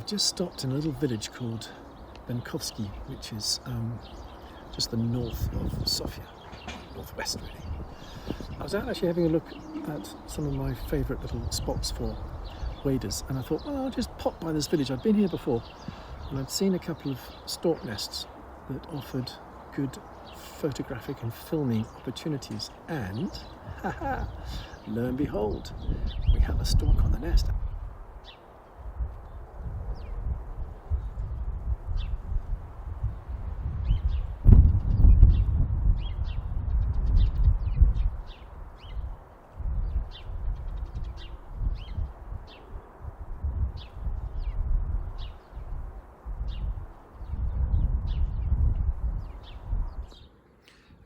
I've just stopped in a little village called Benkovski, which is just the north of Sofia, northwest really. I was out actually having a look at some of my favourite little spots for waders, and I thought, well, I'll just pop by this village. I'd been here before, and I'd seen a couple of stork nests that offered good photographic and filming opportunities, and lo and behold, we have a stork on the nest.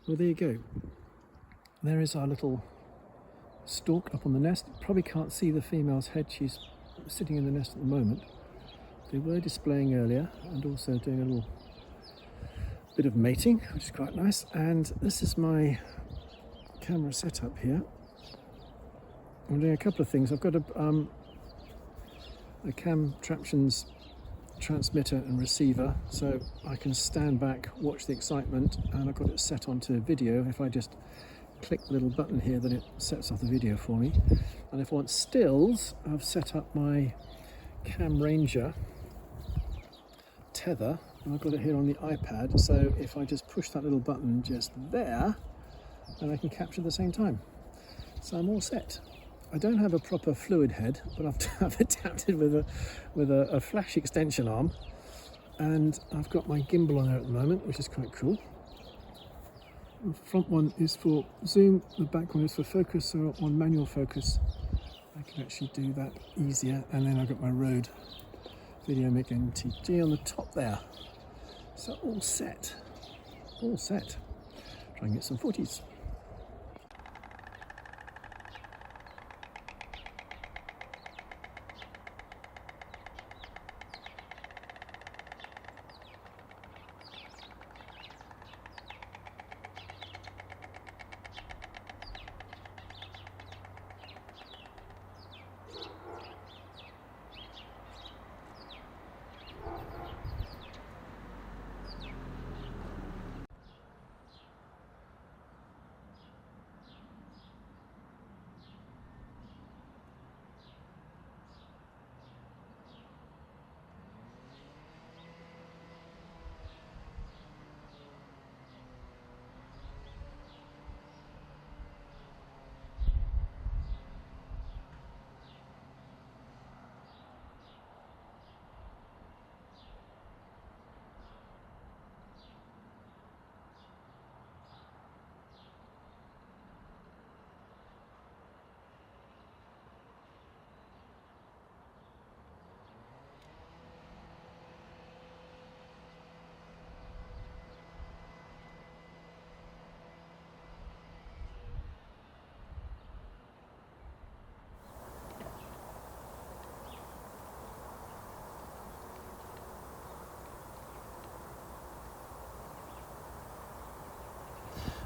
Well, there you go. There is our little stork up on the nest. Probably can't see the female's head. She's sitting in the nest at the moment. They were displaying earlier and also doing a little bit of mating, which is quite nice. And this is my camera setup here. I'm doing a couple of things. I've got a Cam Traptions transmitter and receiver, so I can stand back, watch the excitement, and I've got it set onto video. If I just click the little button here, then it sets off the video for me. And if I want stills, I've set up my Cam Ranger tether, and I've got it here on the iPad, so if I just push that little button just there, then I can capture at the same time. So I'm all set. I don't have a proper fluid head, but I've adapted with a flash extension arm, and I've got my gimbal on there at the moment, which is quite cool. The front one is for zoom, the back one is for focus, so on manual focus I can actually do that easier. And then I've got my Rode VideoMic NTG on the top there. So all set, all set. Try and get some footies.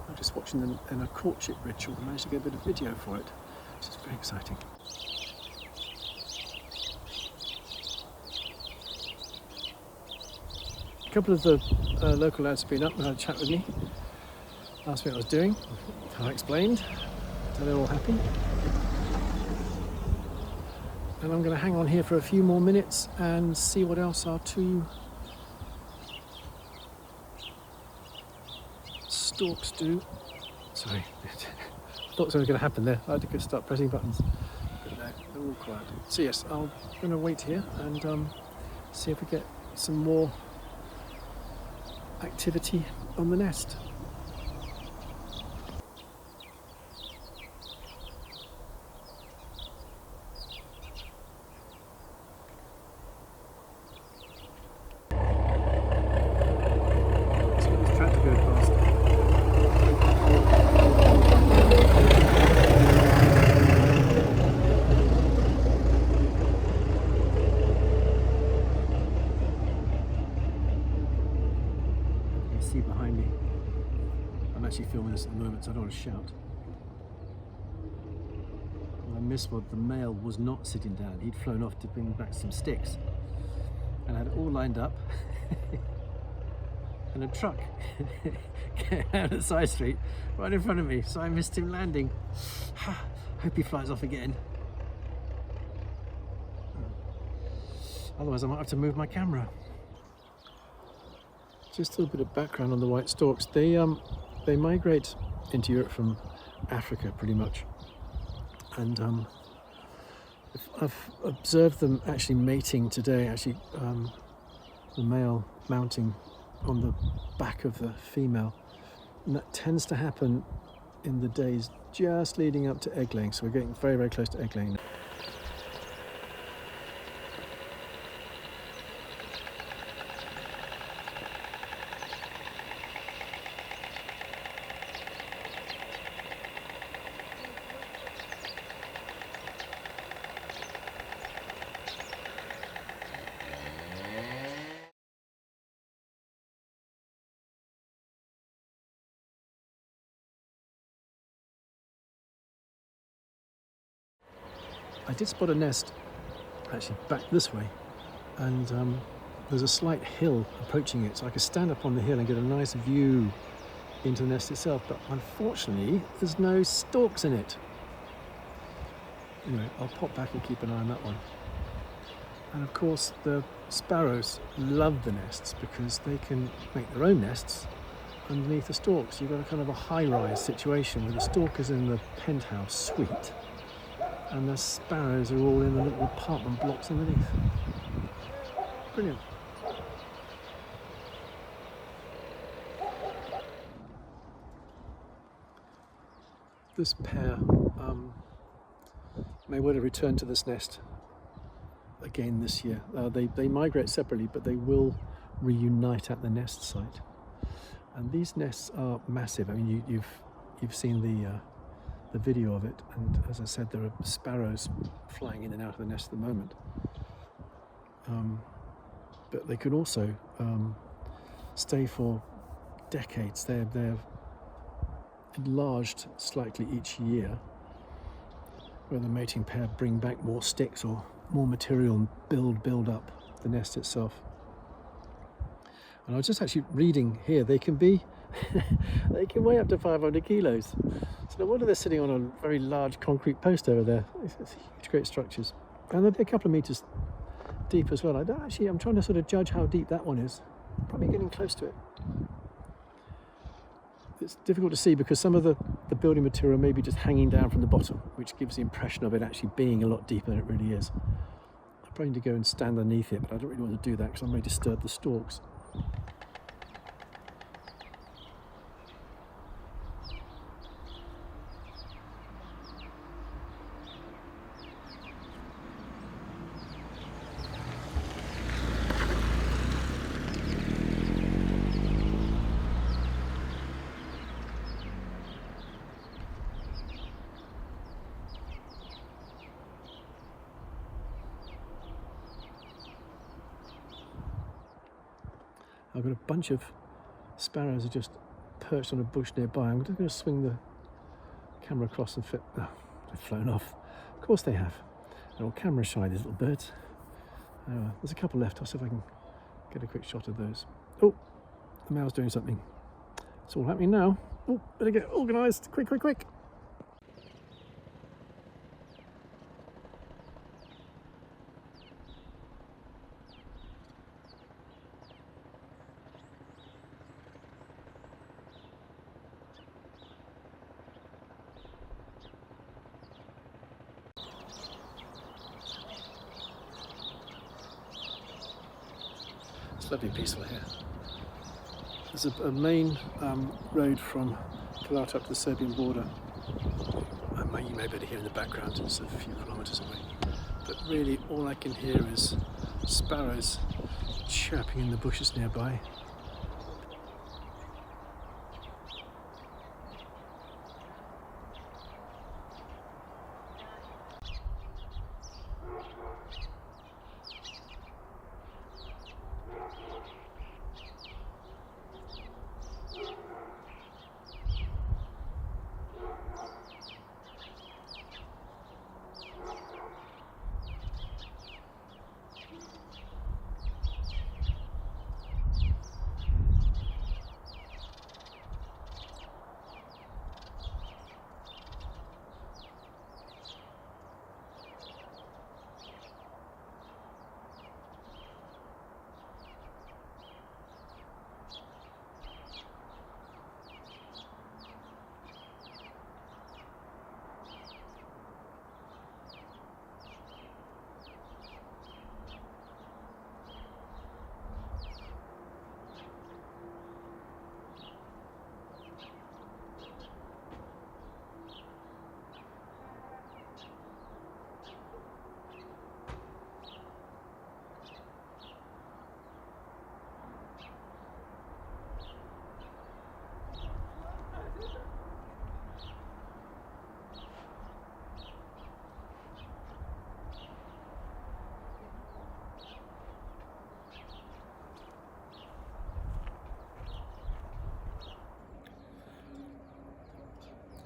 I'm just watching them in a courtship ritual and managed to get a bit of video for it, which is very exciting. A couple of the local lads have been up and had a chat with me, asked me what I was doing. I explained, so they're all happy. And I'm going to hang on here for a few more minutes and see what else our two storks do. Sorry, I thought something was going to happen there. I had to go start pressing buttons, but no, they're all quiet. So yes, I'm going to wait here and see if we get some more activity on the nest. See behind me. I'm actually filming this at the moment, so I don't want to shout. I missed what the male was not sitting down. He'd flown off to bring back some sticks. and had it all lined up. And a truck came out at side street right in front of me, so I missed him landing. Hope he flies off again. Otherwise I might have to move my camera. Just a little bit of background on the white storks. They migrate into Europe from Africa pretty much, and I've observed them actually mating today. Actually, the male mounting on the back of the female, and that tends to happen in the days just leading up to egg laying. So we're getting very, very close to egg laying now. I did spot a nest actually back this way, and there's a slight hill approaching it, so I could stand up on the hill and get a nice view into the nest itself, but unfortunately there's no storks in it. Anyway, I'll pop back and keep an eye on that one. And of course the sparrows love the nests because they can make their own nests underneath the stalks. You've got a kind of a high-rise situation where the stork is in the penthouse suite and the sparrows are all in the little apartment blocks underneath. Brilliant. This pair may well have returned to this nest again this year. They migrate separately, but they will reunite at the nest site. And these nests are massive. I mean, you've seen the video of it, and as I said, there are sparrows flying in and out of the nest at the moment. But they can also stay for decades. They're enlarged slightly each year, where the mating pair bring back more sticks or more material and build up the nest itself. And I was just actually reading here, they can be they can weigh up to 500 kilos. So no wonder they're sitting on a very large concrete post over there. It's huge, great structures, and they'll be a couple of meters deep as well. I'm trying to sort of judge how deep that one is. Probably getting close to it. It's difficult to see because some of the building material may be just hanging down from the bottom, which gives the impression of it actually being a lot deeper than it really is. I probably need to go and stand underneath it, but I don't really want to do that because I may disturb the storks. I've got a bunch of sparrows are just perched on a bush nearby. I'm just going to swing the camera across and fit. Oh, they've flown off. Of course they have. They're all camera shy, these little birds. There's a couple left. I'll see if I can get a quick shot of those. Oh, the male's doing something. It's all happening now. Oh, better get organised. Quick, quick, quick. It's lovely and peaceful here. There's a main road from Kolata up to the Serbian border. You may be able to hear in the background, it's a few kilometres away. But really all I can hear is sparrows chirping in the bushes nearby.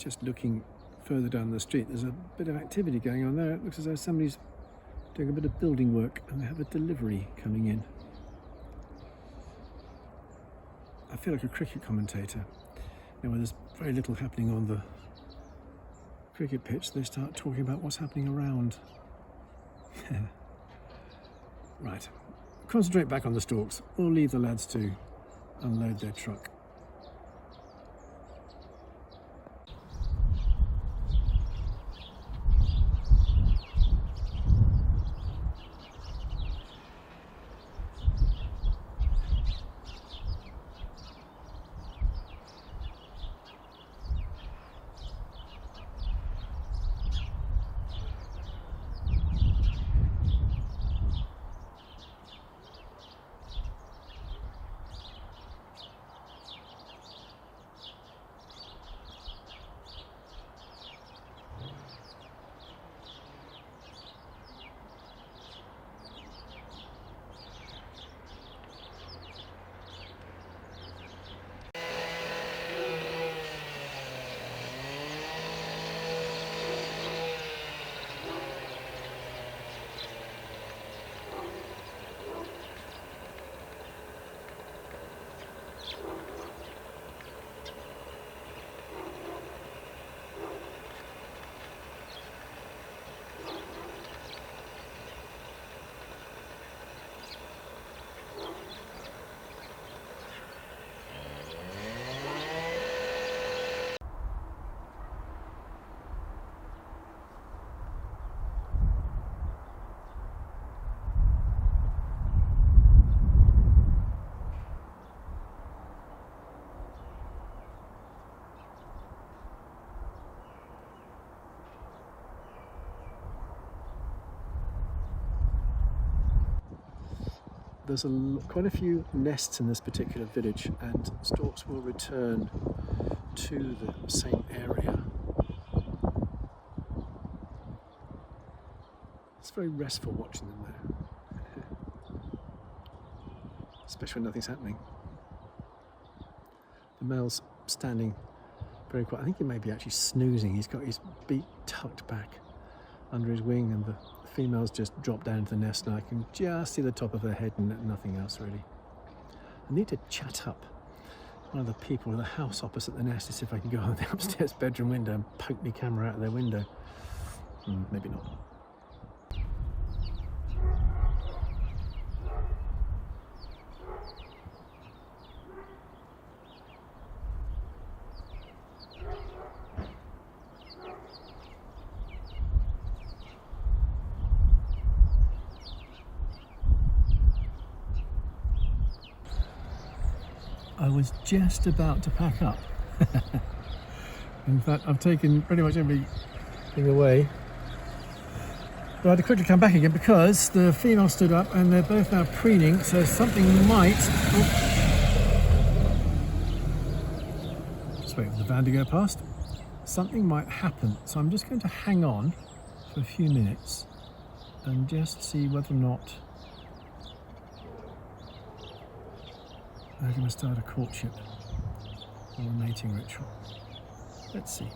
just looking further down the street, there's a bit of activity going on there. It looks as though somebody's doing a bit of building work and they have a delivery coming in. I feel like a cricket commentator. Now, when there's very little happening on the cricket pitch, they start talking about what's happening around. Right, concentrate back on the storks. We'll leave the lads to unload their truck. There's quite a few nests in this particular village, and storks will return to the same area. It's very restful watching them there, especially when nothing's happening. The male's standing very quiet. I think he may be actually snoozing. He's got his beak tucked back under his wing, and the female's just dropped down into the nest, and I can just see the top of her head and nothing else really. I need to chat up one of the people in the house opposite the nest to see if I can go on the upstairs bedroom window and poke my camera out of their window. Maybe not. I was just about to pack up. In fact, I've taken pretty much everything away. But I had to quickly come back again because the female stood up and they're both now preening, so something might... Just wait for the van to go past. Something might happen, so I'm just going to hang on for a few minutes and just see whether or not they're going to start a courtship or a mating ritual. Let's see.